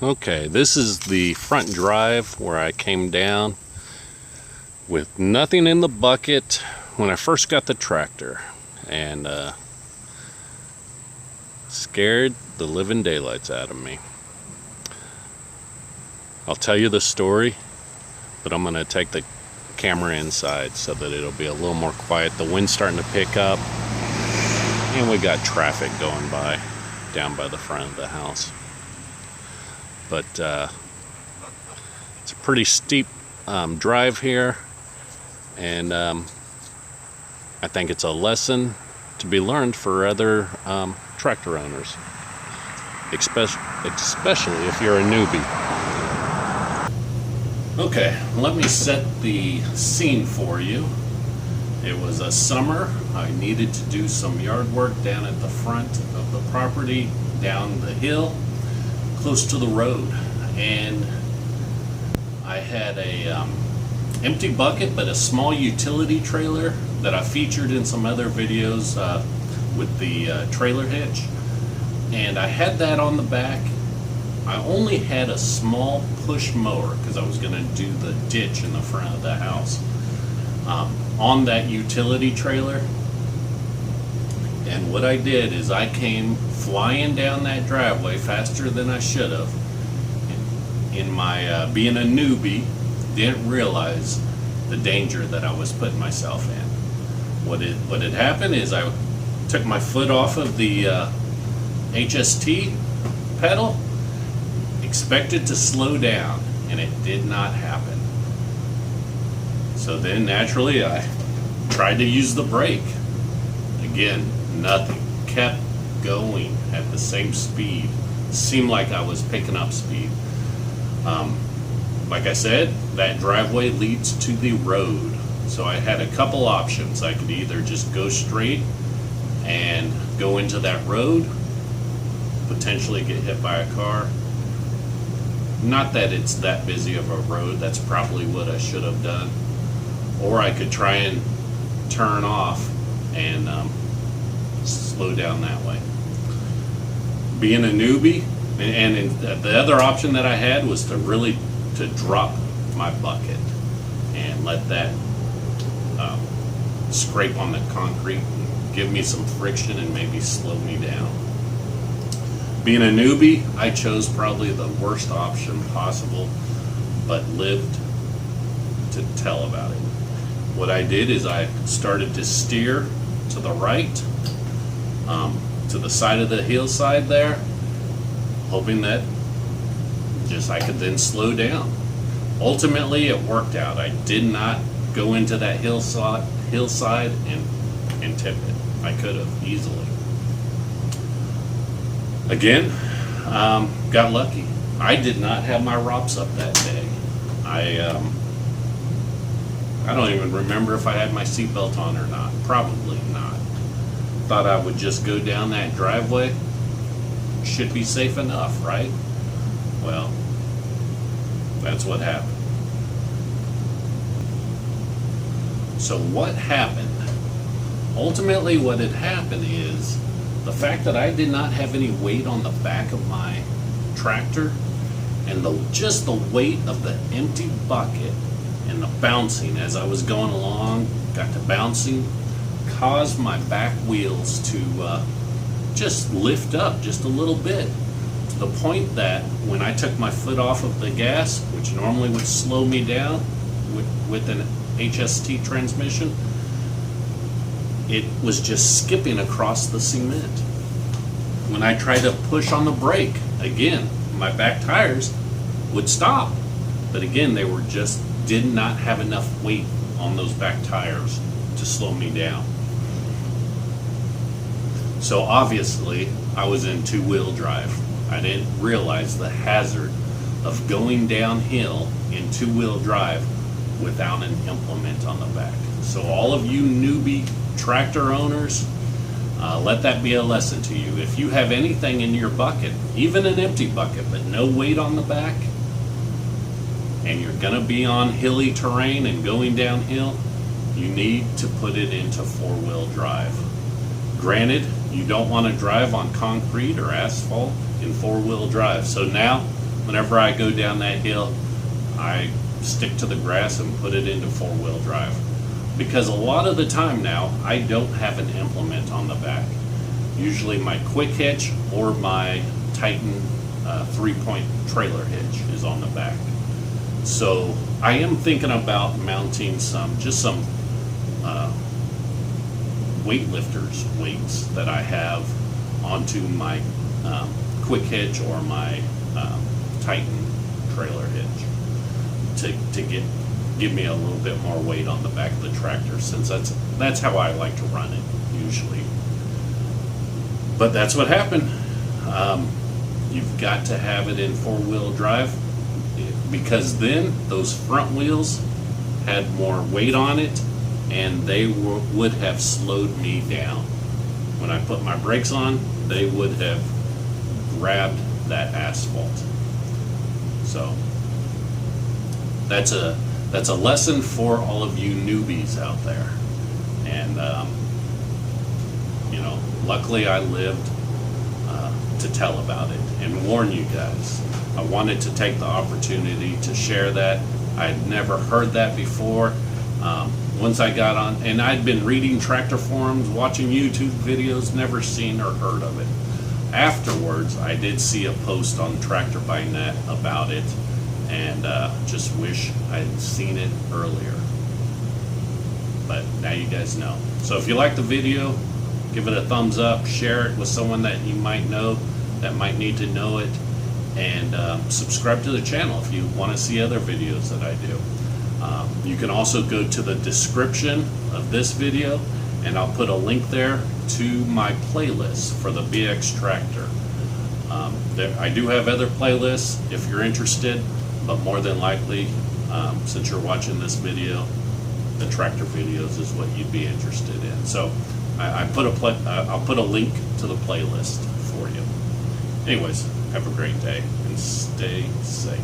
Okay, this is the front drive where I came down with nothing in the bucket when I first got the tractor, and scared the living daylights out of me. I'll tell you the story, but I'm going to take the camera inside so that it'll be a little more quiet. The wind's starting to pick up, and we got traffic going by down by the front of the house. But it's a pretty steep drive here, and I think it's a lesson to be learned for other tractor owners, especially if you're a newbie. Okay, let me set the scene for you. It was a summer. I needed to do some yard work down at the front of the property, down the hill, close to the road, and I had a empty bucket but a small utility trailer that I featured in some other videos with the trailer hitch, and I had that on the back. I only had a small push mower because I was going to do the ditch in the front of the house on that utility trailer. And what I did is I came flying down that driveway faster than I should have. In my being a newbie, didn't realize the danger that I was putting myself in. What had happened is I took my foot off of the HST pedal, expected to slow down, and it did not happen. So then naturally I tried to use the brake. Again, nothing. Kept going at the same speed. Seemed like I was picking up speed. Like I said, that driveway leads to the road. So I had a couple options. I could either just go straight and go into that road, potentially get hit by a car. Not that it's that busy of a road, that's probably what I should have done. Or I could try and turn off and slow down that way. Being a newbie, and the other option that I had was to drop my bucket and let that scrape on the concrete and give me some friction and maybe slow me down. Being a newbie, I chose probably the worst option possible, but lived to tell about it. What I did is I started to steer to the right, to the side of the hillside there, hoping that I could then slow down. Ultimately, it worked out. I did not go into that hillside and tip it. I could have easily. Again, got lucky. I did not have my ROPS up that day. I don't even remember if I had my seatbelt on or not. Probably not. Thought I would just go down that driveway. Should be safe enough, right? Well, that's what happened. So what happened? Ultimately, what had happened is the fact that I did not have any weight on the back of my tractor, and just the weight of the empty bucket and the bouncing as I was going along, got to bouncing, caused my back wheels to just lift up just a little bit, to the point that when I took my foot off of the gas, which normally would slow me down with an HST transmission, it was just skipping across the cement. When I tried to push on the brake, again, my back tires would stop. But again, they did not have enough weight on those back tires to slow me down. So obviously, I was in two-wheel drive. I didn't realize the hazard of going downhill in two-wheel drive without an implement on the back. So all of you newbie tractor owners, let that be a lesson to you. If you have anything in your bucket, even an empty bucket, but no weight on the back, and you're going to be on hilly terrain and going downhill, you need to put it into four-wheel drive. Granted, you don't want to drive on concrete or asphalt in four-wheel drive. So now whenever I go down that hill, I stick to the grass and put it into 4-wheel drive. Because a lot of the time now, I don't have an implement on the back. Usually my quick hitch or my Titan 3-point trailer hitch is on the back. So I am thinking about mounting some weightlifters weights that I have onto my quick hitch or my Titan trailer hitch to give me a little bit more weight on the back of the tractor, since that's how I like to run it usually. But that's what happened. You've got to have it in 4-wheel drive, because then those front wheels had more weight on it, and they would have slowed me down. When I put my brakes on, they would have grabbed that asphalt. So that's a lesson for all of you newbies out there. And luckily I lived to tell about it and warn you guys. I wanted to take the opportunity to share that. I'd never heard that before. Once I got on, and I'd been reading tractor forums, watching YouTube videos, never seen or heard of it. Afterwards, I did see a post on Tractor by Net about it, and just wish I'd seen it earlier. But now you guys know. So if you like the video, give it a thumbs up, share it with someone that you might know that might need to know it, and subscribe to the channel if you want to see other videos that I do. You can also go to the description of this video, and I'll put a link there to my playlist for the BX Tractor. I do have other playlists if you're interested, but more than likely, since you're watching this video, the tractor videos is what you'd be interested in. So I'll put a link to the playlist for you. Anyways, have a great day and stay safe.